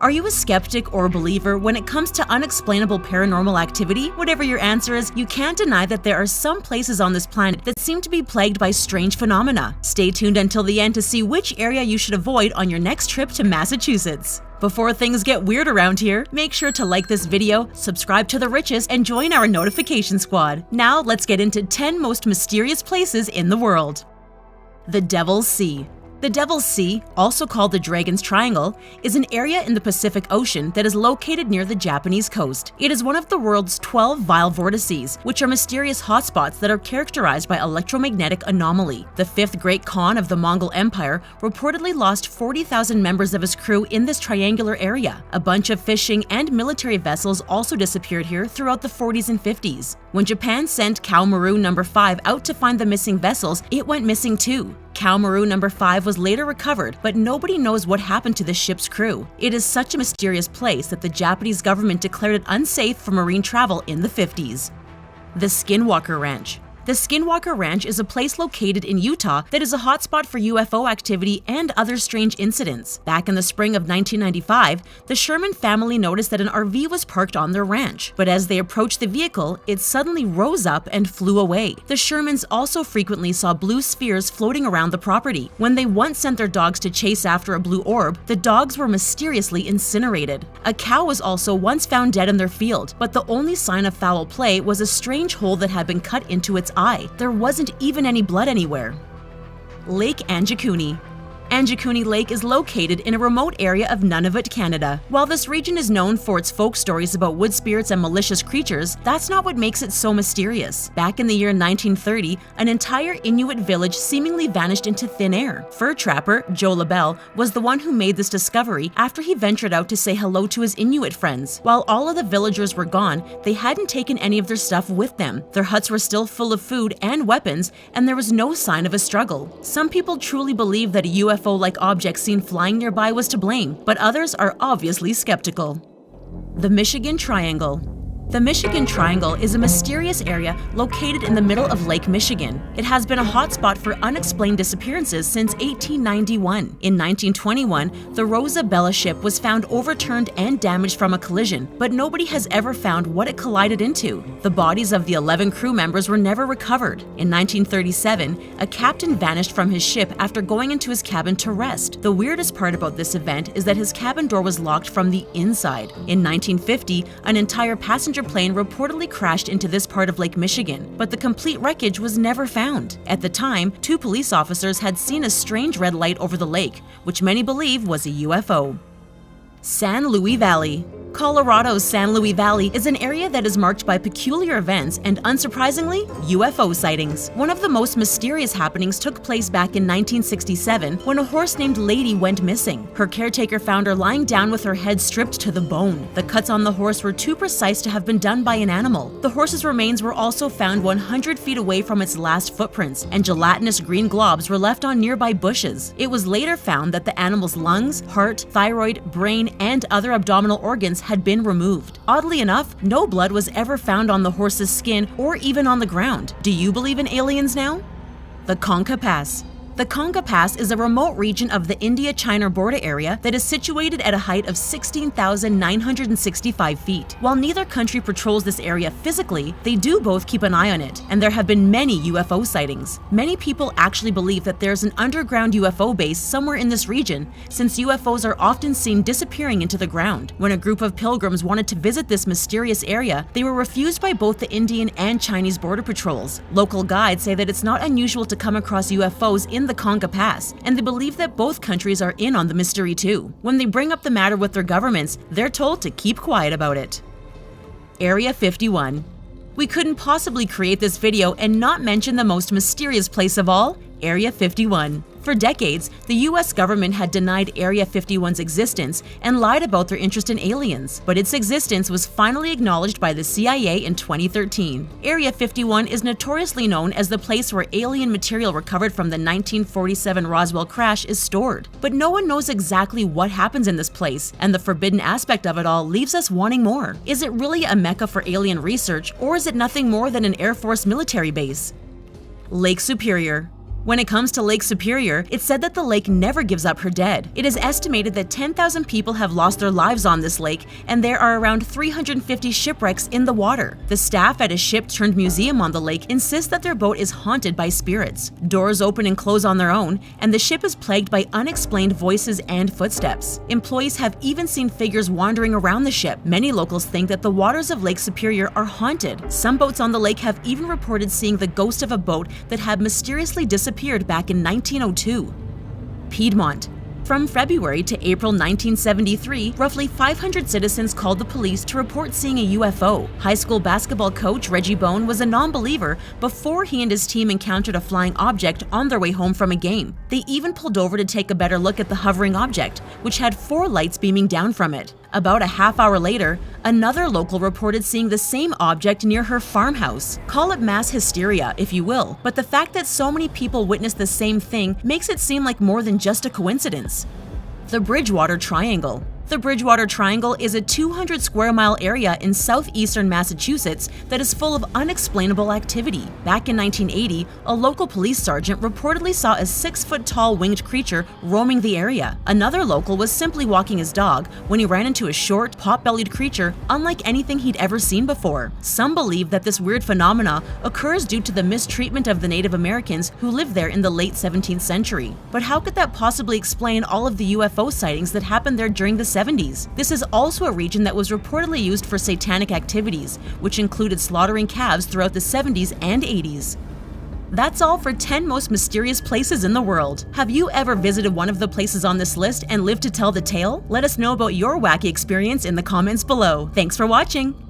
Are you a skeptic or a believer when it comes to unexplainable paranormal activity? Whatever your answer is, you can't deny that there are some places on this planet that seem to be plagued by strange phenomena. Stay tuned until the end to see which area you should avoid on your next trip to Massachusetts. Before things get weird around here, make sure to like this video, subscribe to The Richest, and join our notification squad. Now let's get into 10 most mysterious places in the world. The Devil's Sea. The Devil's Sea, also called the Dragon's Triangle, is an area in the Pacific Ocean that is located near the Japanese coast. It is one of the world's 12 vile vortices, which are mysterious hotspots that are characterized by electromagnetic anomaly. The fifth Great Khan of the Mongol Empire reportedly lost 40,000 members of his crew in this triangular area. A bunch of fishing and military vessels also disappeared here throughout the 40s and 50s. When Japan sent Cow Maru No. 5 out to find the missing vessels, it went missing too. Cow Maru No. 5 was later recovered, but nobody knows what happened to the ship's crew. It is such a mysterious place that the Japanese government declared it unsafe for marine travel in the 50s. The Skinwalker Ranch. The Skinwalker Ranch is a place located in Utah that is a hotspot for UFO activity and other strange incidents. Back in the spring of 1995, the Sherman family noticed that an RV was parked on their ranch, but as they approached the vehicle, it suddenly rose up and flew away. The Shermans also frequently saw blue spheres floating around the property. When they once sent their dogs to chase after a blue orb, the dogs were mysteriously incinerated. A cow was also once found dead in their field, but the only sign of foul play was a strange hole that had been cut into its eye. There wasn't even any blood anywhere. Lake Anjikuni. Anjikuni Lake is located in a remote area of Nunavut, Canada. While this region is known for its folk stories about wood spirits and malicious creatures, that's not what makes it so mysterious. Back in the year 1930, an entire Inuit village seemingly vanished into thin air. Fur trapper Joe LaBelle was the one who made this discovery after he ventured out to say hello to his Inuit friends. While all of the villagers were gone, they hadn't taken any of their stuff with them. Their huts were still full of food and weapons, and there was no sign of a struggle. Some people truly believe that a UFO-like object seen flying nearby was to blame, but others are obviously skeptical. The Michigan Triangle. The Michigan Triangle is a mysterious area located in the middle of Lake Michigan. It has been a hotspot for unexplained disappearances since 1891. In 1921, the Rosabella ship was found overturned and damaged from a collision, but nobody has ever found what it collided into. The bodies of the 11 crew members were never recovered. In 1937, a captain vanished from his ship after going into his cabin to rest. The weirdest part about this event is that his cabin door was locked from the inside. In 1950, an entire passenger plane reportedly crashed into this part of Lake Michigan, but the complete wreckage was never found. At the time, 2 police officers had seen a strange red light over the lake, which many believe was a UFO. San Luis Valley. Colorado's San Luis Valley is an area that is marked by peculiar events and, unsurprisingly, UFO sightings. One of the most mysterious happenings took place back in 1967 when a horse named Lady went missing. Her caretaker found her lying down with her head stripped to the bone. The cuts on the horse were too precise to have been done by an animal. The horse's remains were also found 100 feet away from its last footprints, and gelatinous green globs were left on nearby bushes. It was later found that the animal's lungs, heart, thyroid, brain, and other abdominal organs had been removed. Oddly enough, no blood was ever found on the horse's skin or even on the ground. Do you believe in aliens now? The Conca Pass. The Conca Pass is a remote region of the India-China border area that is situated at a height of 16,965 feet. While neither country patrols this area physically, they do both keep an eye on it, and there have been many UFO sightings. Many people actually believe that there's an underground UFO base somewhere in this region, since UFOs are often seen disappearing into the ground. When a group of pilgrims wanted to visit this mysterious area, they were refused by both the Indian and Chinese border patrols. Local guides say that it's not unusual to come across UFOs in the Conca Pass, and they believe that both countries are in on the mystery too. When they bring up the matter with their governments, they're told to keep quiet about it. Area 51. We couldn't possibly create this video and not mention the most mysterious place of all, Area 51. For decades, the US government had denied Area 51's existence and lied about their interest in aliens, but its existence was finally acknowledged by the CIA in 2013. Area 51 is notoriously known as the place where alien material recovered from the 1947 Roswell crash is stored. But no one knows exactly what happens in this place, and the forbidden aspect of it all leaves us wanting more. Is it really a mecca for alien research, or is it nothing more than an Air Force military base? Lake Superior. When it comes to Lake Superior, it's said that the lake never gives up her dead. It is estimated that 10,000 people have lost their lives on this lake, and there are around 350 shipwrecks in the water. The staff at a ship-turned museum on the lake insist that their boat is haunted by spirits. Doors open and close on their own, and the ship is plagued by unexplained voices and footsteps. Employees have even seen figures wandering around the ship. Many locals think that the waters of Lake Superior are haunted. Some boats on the lake have even reported seeing the ghost of a boat that had mysteriously disappeared back in 1902. Piedmont. From February to April 1973, roughly 500 citizens called the police to report seeing a UFO. High school basketball coach Reggie Bone was a non-believer before he and his team encountered a flying object on their way home from a game. They even pulled over to take a better look at the hovering object, which had 4 lights beaming down from it. About a half hour later, another local reported seeing the same object near her farmhouse. Call it mass hysteria, if you will, but the fact that so many people witnessed the same thing makes it seem like more than just a coincidence. The Bridgewater Triangle. The Bridgewater Triangle is a 200 square mile area in southeastern Massachusetts that is full of unexplainable activity. Back in 1980, a local police sergeant reportedly saw a 6-foot-tall winged creature roaming the area. Another local was simply walking his dog when he ran into a short, pot-bellied creature unlike anything he'd ever seen before. Some believe that this weird phenomena occurs due to the mistreatment of the Native Americans who lived there in the late 17th century. But how could that possibly explain all of the UFO sightings that happened there during the 70s? This is also a region that was reportedly used for satanic activities, which included slaughtering calves throughout the 70s and 80s. That's all for 10 most mysterious places in the world. Have you ever visited one of the places on this list and lived to tell the tale? Let us know about your wacky experience in the comments below. Thanks for watching!